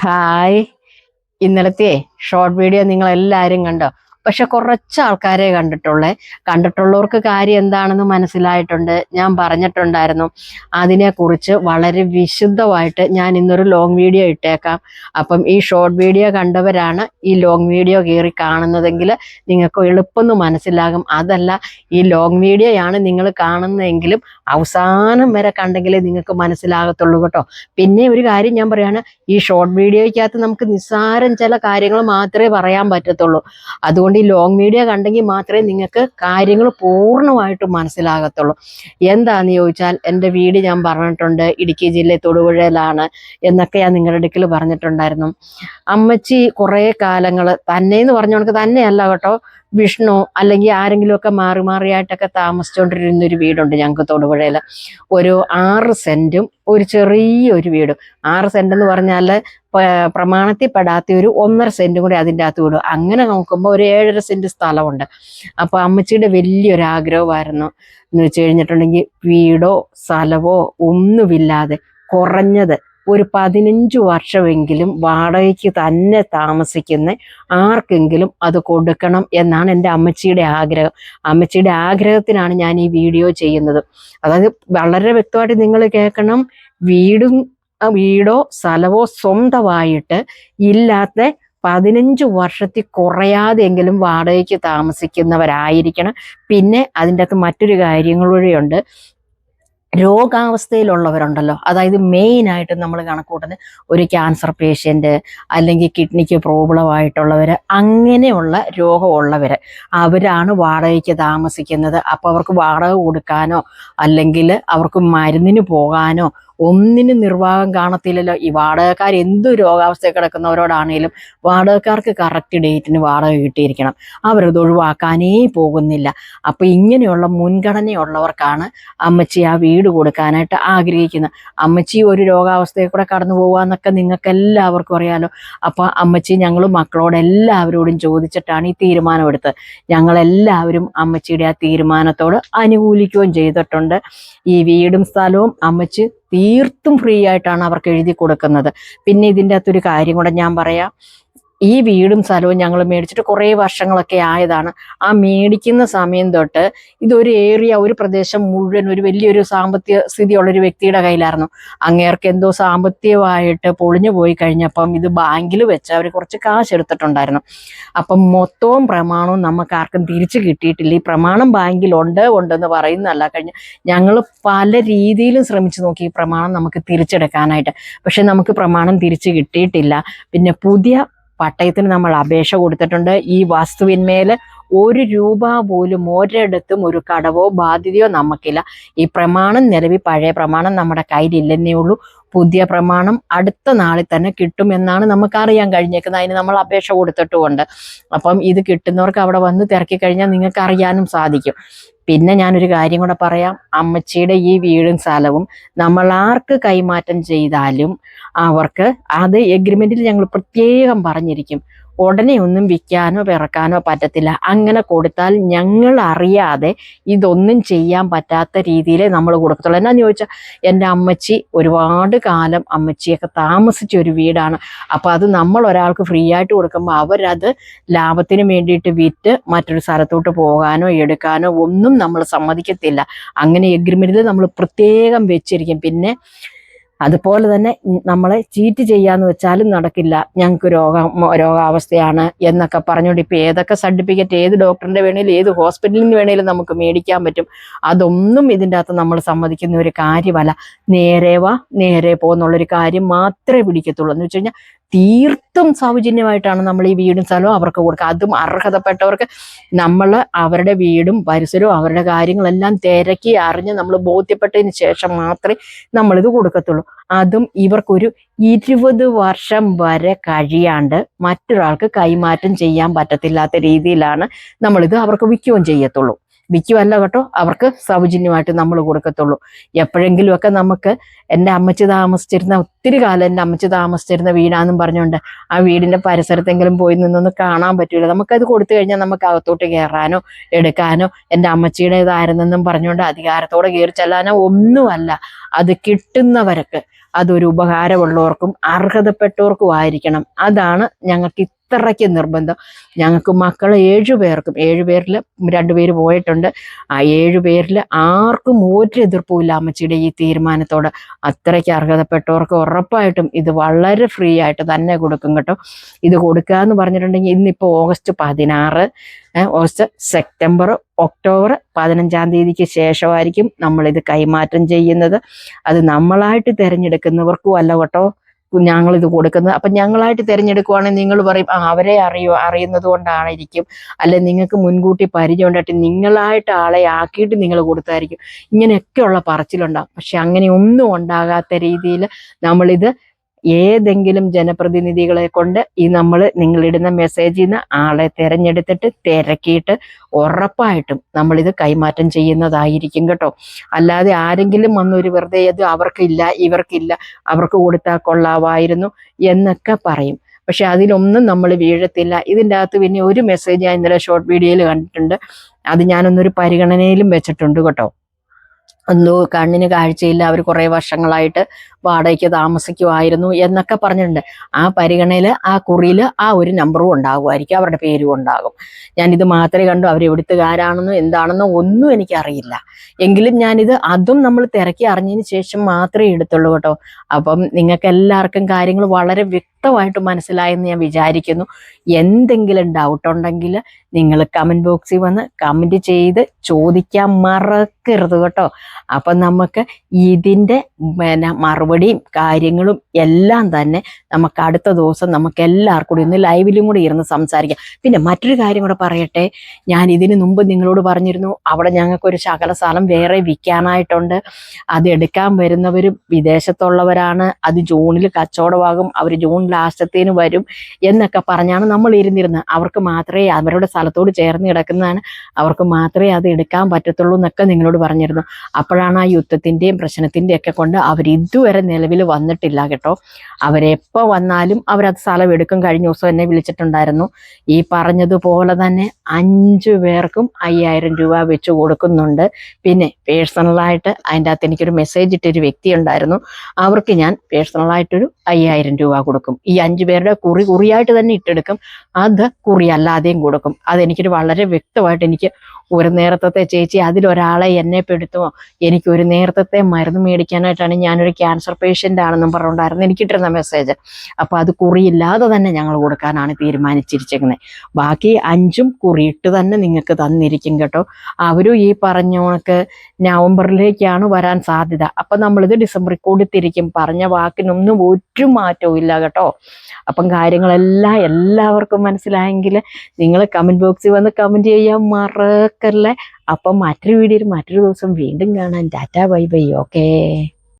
Hi. ഇന്നലത്തെ short video നിങ്ങൾ എല്ലാവരും കണ്ടോ? പക്ഷെ കുറച്ച് ആൾക്കാരെ കണ്ടിട്ടുള്ളവർക്ക് കാര്യം എന്താണെന്ന് മനസ്സിലായിട്ടുണ്ട്. ഞാൻ പറഞ്ഞിട്ടുണ്ടായിരുന്നു അതിനെക്കുറിച്ച് വളരെ വിശുദ്ധമായിട്ട് ഞാൻ ഇന്നൊരു ലോങ് വീഡിയോ ഇട്ടേക്കാം. അപ്പം ഈ ഷോർട്ട് വീഡിയോ കണ്ടവരാണ് ഈ ലോങ് വീഡിയോ കയറി കാണുന്നതെങ്കിൽ നിങ്ങൾക്ക് എളുപ്പമൊന്ന് മനസ്സിലാകും. അതല്ല, ഈ ലോങ് വീഡിയോയാണ് നിങ്ങൾ കാണുന്നതെങ്കിലും അവസാനം വരെ കണ്ടെങ്കിലേ നിങ്ങൾക്ക് മനസ്സിലാകത്തുള്ളൂ കേട്ടോ. പിന്നെ ഒരു കാര്യം ഞാൻ പറയാണ്, ഈ ഷോർട്ട് വീഡിയോയ്ക്കകത്ത് നമുക്ക് നിസ്സാരം ചില കാര്യങ്ങൾ മാത്രമേ പറയാൻ പറ്റത്തുള്ളൂ. അതുകൊണ്ട് ഈ ലോങ് വീഡിയോ കണ്ടെങ്കിൽ മാത്രമേ നിങ്ങൾക്ക് കാര്യങ്ങൾ പൂർണ്ണമായിട്ട് മനസ്സിലാകത്തുള്ളൂ. എന്താന്ന് ചോദിച്ചാൽ, എൻ്റെ വീട് ഞാൻ പറഞ്ഞിട്ടുണ്ട് ഇടുക്കി ജില്ലയിൽ തൊടുപുഴയിലാണ് എന്നൊക്കെ ഞാൻ നിങ്ങളുടെ അടുക്കൽ പറഞ്ഞിട്ടുണ്ടായിരുന്നു. അമ്മച്ചി കുറേ കാലങ്ങൾ തന്നെയെന്ന് പറഞ്ഞുകൊണ്ട് തന്നെയല്ല കേട്ടോ, വിഷ്ണു അല്ലെങ്കിൽ ആരെങ്കിലുമൊക്കെ മാറിയായിട്ടൊക്കെ താമസിച്ചുകൊണ്ടിരുന്നൊരു വീടുണ്ട് ഞങ്ങൾക്ക് തൊടുപുഴയിൽ. ഒരു 6 സെൻറ്റും ഒരു ചെറിയൊരു വീടും. 6 സെന്റ് എന്ന് പറഞ്ഞാൽ പ്രമാണത്തിൽ പെടാത്ത ഒരു 1.5 സെന്റും കൂടി അതിൻ്റെ അകത്ത് വിടും. അങ്ങനെ നോക്കുമ്പോൾ ഒരു 7.5 സെന്റ് സ്ഥലമുണ്ട്. അപ്പോൾ അമ്മച്ചിയുടെ വലിയൊരു ആഗ്രഹമായിരുന്നു എന്ന് വെച്ച് കഴിഞ്ഞിട്ടുണ്ടെങ്കിൽ വീടോ സ്ഥലമോ ഒന്നുമില്ലാതെ കുറഞ്ഞത് ഒരു 15 വർഷമെങ്കിലും വാടകയ്ക്ക് തന്നെ താമസിക്കുന്ന ആർക്കെങ്കിലും അത് കൊടുക്കണം എന്നാണ് എൻ്റെ അമ്മച്ചിയുടെ ആഗ്രഹം. അമ്മച്ചിയുടെ ആഗ്രഹത്തിനാണ് ഞാൻ ഈ വീഡിയോ ചെയ്യുന്നത്. അതായത് വളരെ വ്യക്തമായിട്ട് നിങ്ങൾ കേൾക്കണം. വീടോ സ്ഥലവോ സ്വന്തമായിട്ട് ഇല്ലാത്ത 15 വർഷത്തിൽ കുറയാതെങ്കിലും വാടകയ്ക്ക് താമസിക്കുന്നവരായിരിക്കണം. പിന്നെ അതിൻ്റെ അകത്ത് മറ്റൊരു കാര്യങ്ങളുണ്ട്. രോഗാവസ്ഥയിലുള്ളവരുണ്ടല്ലോ, അതായത് മെയിനായിട്ട് നമ്മൾ കണക്കൂട്ടുന്നത് ഒരു ക്യാൻസർ പേഷ്യൻ്റ് അല്ലെങ്കിൽ കിഡ്നിക്ക് പ്രോബ്ലം ആയിട്ടുള്ളവർ, അങ്ങനെയുള്ള രോഗമുള്ളവർ അവരാണ് വാടകയ്ക്ക് താമസിക്കുന്നത്. അപ്പോൾ അവർക്ക് വാടക കൊടുക്കാനോ അല്ലെങ്കിൽ അവർക്ക് മരുന്നിന് പോകാനോ ഒന്നിനും നിർവാഹം കാണത്തില്ലല്ലോ. ഈ വാടകക്കാർ എന്ത് രോഗാവസ്ഥയിൽ കിടക്കുന്നവരോടാണേലും വാടകക്കാർക്ക് കറക്റ്റ് ഡേറ്റിന് വാടക കിട്ടിയിരിക്കണം. അവരത് ഒഴിവാക്കാനേ പോകുന്നില്ല. അപ്പോൾ ഇങ്ങനെയുള്ള മുൻഗണനയുള്ളവർക്കാണ് അമ്മച്ചി ആ വീട് കൊടുക്കാനായിട്ട് ആഗ്രഹിക്കുന്നത്. അമ്മച്ചി ഒരു രോഗാവസ്ഥയിൽ കൂടെ കടന്നു പോകുക നിങ്ങൾക്ക് എല്ലാവർക്കും അറിയാലോ. അപ്പോൾ അമ്മച്ചി ഞങ്ങൾ മക്കളോടെല്ലാവരോടും ചോദിച്ചിട്ടാണ് ഈ തീരുമാനമെടുത്തത്. ഞങ്ങളെല്ലാവരും അമ്മച്ചിയുടെ ആ തീരുമാനത്തോട് അനുകൂലിക്കുകയും ചെയ്തിട്ടുണ്ട്. ഈ വീടും സ്ഥലവും അമ്മച്ചി തീർത്തും ഫ്രീ ആയിട്ടാണ് അവർക്ക് എഴുതി കൊടുക്കുന്നത്. പിന്നെ ഇതിൻ്റെ അകത്തൊരു കാര്യം കൂടെ ഞാൻ പറയാം. ഈ വീടും സ്ഥലവും ഞങ്ങൾ മേടിച്ചിട്ട് കുറേ വർഷങ്ങളൊക്കെ ആയതാണ്. ആ മേടിക്കുന്ന സമയം തൊട്ട് ഇതൊരു ഒരു പ്രദേശം മുഴുവൻ ഒരു വലിയൊരു സാമ്പത്തിക സ്ഥിതിയുള്ളൊരു വ്യക്തിയുടെ കയ്യിലായിരുന്നു. അങ്ങേർക്ക് എന്തോ സാമ്പത്തികമായിട്ട് പൊളിഞ്ഞു പോയി കഴിഞ്ഞപ്പം ഇത് ബാങ്കിൽ വെച്ച് അവർ കുറച്ച് കാശ് എടുത്തിട്ടുണ്ടായിരുന്നു. അപ്പം മൊത്തവും പ്രമാണവും നമുക്ക് ആർക്കും തിരിച്ചു കിട്ടിയിട്ടില്ല. ഈ പ്രമാണം ബാങ്കിൽ ഉണ്ടെന്ന് പറയുന്നതല്ല, ഞങ്ങൾ പല രീതിയിലും ശ്രമിച്ചു നോക്കി ഈ പ്രമാണം നമുക്ക് തിരിച്ചെടുക്കാനായിട്ട്. പക്ഷെ നമുക്ക് പ്രമാണം തിരിച്ചു കിട്ടിയിട്ടില്ല. പിന്നെ പുതിയ പട്ടയത്തിന് നമ്മൾ അപേക്ഷ കൊടുത്തിട്ടുണ്ട്. ഈ വസ്തുവിന്മേൽ 1 രൂപ പോലും ഒരിടത്തും ഒരു കടവോ ബാധ്യതയോ നമുക്കില്ല. ഈ പ്രമാണം നിലവിൽ പഴയ പ്രമാണം നമ്മുടെ കയ്യിലില്ലെന്നേ ഉള്ളൂ. പുതിയ പ്രമാണം അടുത്ത നാളിൽ തന്നെ കിട്ടുമെന്നാണ് നമുക്കറിയാൻ കഴിഞ്ഞേക്കുന്നത്. അതിന് നമ്മൾ അപേക്ഷ കൊടുത്തിട്ടുമുണ്ട്. അപ്പം ഇത് കിട്ടുന്നവർക്ക് അവിടെ വന്ന് തിരക്കി കഴിഞ്ഞാൽ നിങ്ങൾക്ക് അറിയാനും സാധിക്കും. പിന്നെ ഞാനൊരു കാര്യം കൂടെ പറയാം. അമ്മച്ചിയുടെ ഈ വീടും സ്ഥലവും നമ്മൾ ആർക്ക് കൈമാറ്റം ചെയ്താലും അവർക്ക് അത് എഗ്രിമെന്റിൽ ഞങ്ങൾ പ്രത്യേകം പറഞ്ഞിരിക്കും. ഉടനെ ഒന്നും വിൽക്കാനോ പിറക്കാനോ പറ്റത്തില്ല. അങ്ങനെ കൊടുത്താൽ ഞങ്ങൾ അറിയാതെ ഇതൊന്നും ചെയ്യാൻ പറ്റാത്ത രീതിയിലേ നമ്മൾ കൊടുക്കത്തുള്ളൂ. എന്നാന്ന് ചോദിച്ചാൽ, എൻ്റെ അമ്മച്ചി ഒരുപാട് കാലം അമ്മച്ചിയൊക്കെ താമസിച്ച ഒരു വീടാണ്. അപ്പോൾ അത് നമ്മൾ ഒരാൾക്ക് ഫ്രീ ആയിട്ട് കൊടുക്കുമ്പോൾ അവരത് ലാഭത്തിന് വേണ്ടിയിട്ട് വിറ്റ് മറ്റൊരു സ്ഥലത്തോട്ട് പോകാനോ എടുക്കാനോ ഒന്നും നമ്മൾ സമ്മതിക്കത്തില്ല. അങ്ങനെ എഗ്രിമെന്റിൽ നമ്മൾ പ്രത്യേകം വെച്ചിരിക്കും. പിന്നെ അതുപോലെ തന്നെ നമ്മളെ ചീറ്റ് ചെയ്യാന്ന് വെച്ചാലും നടക്കില്ല. ഞങ്ങൾക്ക് രോഗാവസ്ഥയാണ് എന്നൊക്കെ പറഞ്ഞുകൊണ്ട് ഇപ്പോൾ ഏതൊക്കെ സർട്ടിഫിക്കറ്റ് ഏത് ഡോക്ടറിൻ്റെ വേണേലും ഏത് ഹോസ്പിറ്റലിൽ നിന്ന് വേണേലും നമുക്ക് മേടിക്കാൻ പറ്റും. അതൊന്നും ഇതിൻ്റെ അകത്ത് നമ്മൾ സമ്മതിക്കുന്ന ഒരു കാര്യമല്ല. നേരെ വാ നേരെ പോന്നുള്ളൊരു കാര്യം മാത്രമേ പിടിക്കത്തുള്ളൂ. എന്ന് വെച്ച് കഴിഞ്ഞാൽ തീർത്തും സൗജന്യമായിട്ടാണ് നമ്മൾ ഈ വീടും സ്ഥലവും അവർക്ക് കൊടുക്കുക. അതും അർഹതപ്പെട്ടവർക്ക് നമ്മൾ അവരുടെ വീടും പരിസരവും അവരുടെ കാര്യങ്ങളെല്ലാം തിരക്കി അറിഞ്ഞ് നമ്മൾ ബോധ്യപ്പെട്ടതിന് ശേഷം മാത്രമേ നമ്മളിത് കൊടുക്കത്തുള്ളൂ. അതും ഇവർക്കൊരു 20 വർഷം വരെ കഴിയാണ്ട് മറ്റൊരാൾക്ക് കൈമാറ്റം ചെയ്യാൻ പറ്റത്തില്ലാത്ത രീതിയിലാണ് നമ്മളിത് അവർക്ക് വിൽക്കുകയും ചെയ്യത്തുള്ളൂ. വിൽക്കുമല്ല കേട്ടോ, അവർക്ക് സൗജന്യമായിട്ട് നമ്മൾ കൊടുക്കത്തുള്ളൂ. എപ്പോഴെങ്കിലും ഒക്കെ നമുക്ക് എൻ്റെ അമ്മച്ചി താമസിച്ചിരുന്ന ഒത്തിരി കാലം എൻ്റെ അമ്മച്ചി താമസിച്ചിരുന്ന വീടാണെന്നും പറഞ്ഞുകൊണ്ട് ആ വീടിൻ്റെ പരിസരത്തെങ്കിലും പോയി നിന്നൊന്ന് കാണാൻ പറ്റില്ല. നമുക്കത് കൊടുത്തു കഴിഞ്ഞാൽ നമുക്ക് അകത്തോട്ട് കയറാനോ എടുക്കാനോ എൻ്റെ അമ്മച്ചിയുടേതായിരുന്നെന്നും പറഞ്ഞുകൊണ്ട് അധികാരത്തോടെ കയറി ചെല്ലാനോ ഒന്നുമല്ല. അത് കിട്ടുന്നവർക്ക് അതൊരു ഉപകാരമുള്ളവർക്കും അർഹതപ്പെട്ടവർക്കും ആയിരിക്കണം. അതാണ് ഞങ്ങൾക്ക് ഇത്രയ്ക്ക് നിർബന്ധം. ഞങ്ങൾക്ക് മക്കൾ 7 പേർക്കും, 7 പേരിൽ 2 പേര് പോയിട്ടുണ്ട്. ആ 7 പേരിൽ ആർക്കും ഒരു എതിർപ്പുമില്ല അമ്മച്ചിയുടെ ഈ തീരുമാനത്തോട്. അത്രയ്ക്ക് അർഹതപ്പെട്ടവർക്ക് ഉറപ്പായിട്ടും ഇത് വളരെ ഫ്രീ ആയിട്ട് തന്നെ കൊടുക്കും കേട്ടോ. ഇത് കൊടുക്കുക എന്ന് പറഞ്ഞിട്ടുണ്ടെങ്കിൽ ഇന്നിപ്പോൾ ഓഗസ്റ്റ് 16, ഓഗസ്റ്റ്, സെപ്റ്റംബർ, ഒക്ടോബർ 15-ാം തീയതിക്ക് ശേഷമായിരിക്കും നമ്മളിത് കൈമാറ്റം ചെയ്യുന്നത്. അത് നമ്മളായിട്ട് തിരഞ്ഞെടുക്കുന്നവർക്കും അല്ല കേട്ടോ ഞങ്ങളിത് കൊടുക്കുന്നത്. അപ്പം ഞങ്ങളായിട്ട് തിരഞ്ഞെടുക്കുവാണെങ്കിൽ നിങ്ങൾ പറയും അവരെ അറിയുന്നത് കൊണ്ടായിരിക്കും, അല്ലെ നിങ്ങൾക്ക് മുൻകൂട്ടി പരിചയം ഉണ്ടായിട്ട് നിങ്ങളായിട്ട് ആളെ ആക്കിയിട്ട് നിങ്ങൾ കൊടുത്തായിരിക്കും, ഇങ്ങനെയൊക്കെയുള്ള പറച്ചിലുണ്ടാകും. പക്ഷെ അങ്ങനെ ഒന്നും ഉണ്ടാകാത്ത രീതിയിൽ നമ്മളിത് ഏതെങ്കിലും ജനപ്രതിനിധികളെ കൊണ്ട് നിങ്ങളിടുന്ന മെസ്സേജിൽ നിന്ന് ആളെ തിരഞ്ഞെടുത്തിട്ട് തിരക്കിയിട്ട് ഉറപ്പായിട്ടും നമ്മളിത് കൈമാറ്റം ചെയ്യുന്നതായിരിക്കും കേട്ടോ. അല്ലാതെ ആരെങ്കിലും വന്നൊരു വെറുതെ അത് അവർക്കില്ല ഇവർക്കില്ല അവർക്ക് കൊടുത്താൽ കൊള്ളാമായിരുന്നു എന്നൊക്കെ പറയും. പക്ഷെ അതിലൊന്നും നമ്മൾ വീഴത്തില്ല. ഇതിൻ്റെ അകത്ത് പിന്നെ ഒരു മെസ്സേജ് ഞാൻ ഇന്നലെ ഷോർട്ട് വീഡിയോയിൽ കണ്ടിട്ടുണ്ട്. അത് ഞാനൊന്നൊരു പരിഗണനയിലും വെച്ചിട്ടുണ്ട് കേട്ടോ. എന്തോ കണ്ണിന് കാഴ്ചയില്ല, അവർ കുറേ വർഷങ്ങളായിട്ട് വാടകയ്ക്ക് താമസിക്കുമായിരുന്നു എന്നൊക്കെ പറഞ്ഞിട്ടുണ്ട്. ആ പരിഗണനയിൽ ആ കുറിയിൽ ആ ഒരു നമ്പറും ഉണ്ടാകുമായിരിക്കും, അവരുടെ പേരും ഉണ്ടാകും. ഞാനിത് മാത്രമേ കണ്ടു. അവരെവിടുത്തുകാരാണെന്നോ എന്താണെന്നോ ഒന്നും എനിക്കറിയില്ല. എങ്കിലും അതും നമ്മൾ തിരക്കി അറിഞ്ഞതിന് ശേഷം മാത്രമേ എടുത്തുള്ളൂ കേട്ടോ. അപ്പം നിങ്ങൾക്ക് എല്ലാവർക്കും കാര്യങ്ങൾ വളരെ വ്യക്തമായിട്ട് മനസ്സിലായെന്ന് ഞാൻ വിചാരിക്കുന്നു. എന്തെങ്കിലും ഡൗട്ട് ഉണ്ടെങ്കിൽ നിങ്ങൾ കമൻറ്റ് ബോക്സിൽ വന്ന് കമൻറ്റ് ചെയ്ത് ചോദിക്കാൻ മറക്കരുത് കേട്ടോ. അപ്പം നമുക്ക് ഇതിൻ്റെ മറുപടിയും കാര്യങ്ങളും എല്ലാം തന്നെ നമുക്ക് അടുത്ത ദിവസം നമുക്ക് എല്ലാവർക്കും കൂടി ഒന്ന് ലൈവിലും കൂടി ഇരുന്ന് സംസാരിക്കാം. പിന്നെ മറ്റൊരു കാര്യം കൂടെ പറയട്ടെ, ഞാൻ ഇതിന് മുമ്പ് നിങ്ങളോട് പറഞ്ഞിരുന്നു അവിടെ ഞങ്ങൾക്കൊരു ശകല സ്ഥലം വേറെ വിൽക്കാനായിട്ടുണ്ട്. അത് എടുക്കാൻ വരുന്നവർ വിദേശത്തുള്ളവരാണ്, അത് ജൂണിൽ കച്ചവടമാകും, അവർ ജൂൺ ലാസ്റ്റത്തേന് വരും എന്നൊക്കെ പറഞ്ഞാണ് നമ്മൾ ഇരുന്നിരുന്നത്. അവർക്ക് മാത്രമേ അവരുടെ സ്ഥലത്തോട് ചേർന്ന് കിടക്കുന്നതാണ്, അവർക്ക് മാത്രമേ അത് എടുക്കാൻ പറ്റത്തുള്ളൂ എന്നൊക്കെ നിങ്ങളോട് പറഞ്ഞിരുന്നു. അപ്പോഴാണ് ആ യുദ്ധത്തിൻ്റെയും പ്രശ്നത്തിൻ്റെയും ഒക്കെ കൊണ്ട് അവർ ഇതുവരെ നിലവിൽ വന്നിട്ടില്ല കേട്ടോ. അവരെപ്പോൾ വന്നാലും അവരത് സ്ഥലം എടുക്കും. കഴിഞ്ഞ ദിവസം എന്നെ വിളിച്ചിട്ടുണ്ടായിരുന്നു. ഈ പറഞ്ഞതുപോലെ തന്നെ 5 പേർക്കും 5000 രൂപ വെച്ച് കൊടുക്കുന്നുണ്ട്. പിന്നെ പേഴ്സണലായിട്ട് അതിൻ്റെ അകത്ത് എനിക്കൊരു മെസ്സേജ് ഇട്ടൊരു വ്യക്തി ഉണ്ടായിരുന്നു, അവർക്ക് ഞാൻ പേഴ്സണലായിട്ടൊരു 5000 രൂപ കൊടുക്കും. ഈ 5 പേരുടെ കുറിയായിട്ട് തന്നെ ഇട്ടെടുക്കും, അത് കുറി അല്ലാതെയും കൊടുക്കും. അതെനിക്കൊരു വളരെ വ്യക്തമായിട്ട് എനിക്ക് ഒരു നേരത്തെ ചേച്ചി അതിലൊരാളെ എന്നെ പെടുത്തുമോ, എനിക്ക് ഒരു നേരത്തെ മരുന്ന് മേടിക്കാനായിട്ടാണ്, ഞാനൊരു ക്യാൻസർ പേഷ്യൻ്റ് ആണെന്നും പറഞ്ഞുകൊണ്ടായിരുന്നു എനിക്കിട്ടിരുന്ന മെസ്സേജ്. അപ്പോൾ അത് കുറിയില്ലാതെ തന്നെ ഞങ്ങൾ കൊടുക്കാനാണ് തീരുമാനിച്ചിരിക്കുന്നത്. ബാക്കി 5ഉം കുറിയിട്ട് തന്നെ നിങ്ങൾക്ക് തന്നിരിക്കും കേട്ടോ. അവരും ഈ പറഞ്ഞ കണക്ക് നവംബറിലേക്കാണ് വരാൻ സാധ്യത. അപ്പം നമ്മളിത് ഡിസംബറിൽ കൊടുത്തിരിക്കും. പറഞ്ഞ വാക്കിനൊന്നും ഒരു മാറ്റവും ഇല്ല കേട്ടോ. അപ്പം കാര്യങ്ങളെല്ലാം എല്ലാവർക്കും മനസ്സിലായെങ്കിൽ നിങ്ങൾ കമൻറ്റ് ബോക്സിൽ വന്ന് കമൻറ്റ് ചെയ്യാൻ മറക്കല്ലേ. അപ്പം മറ്റൊരു വീഡിയോയിൽ മറ്റൊരു ദിവസം വീണ്ടും കാണാൻ. Tata bye bye. ഓക്കേ.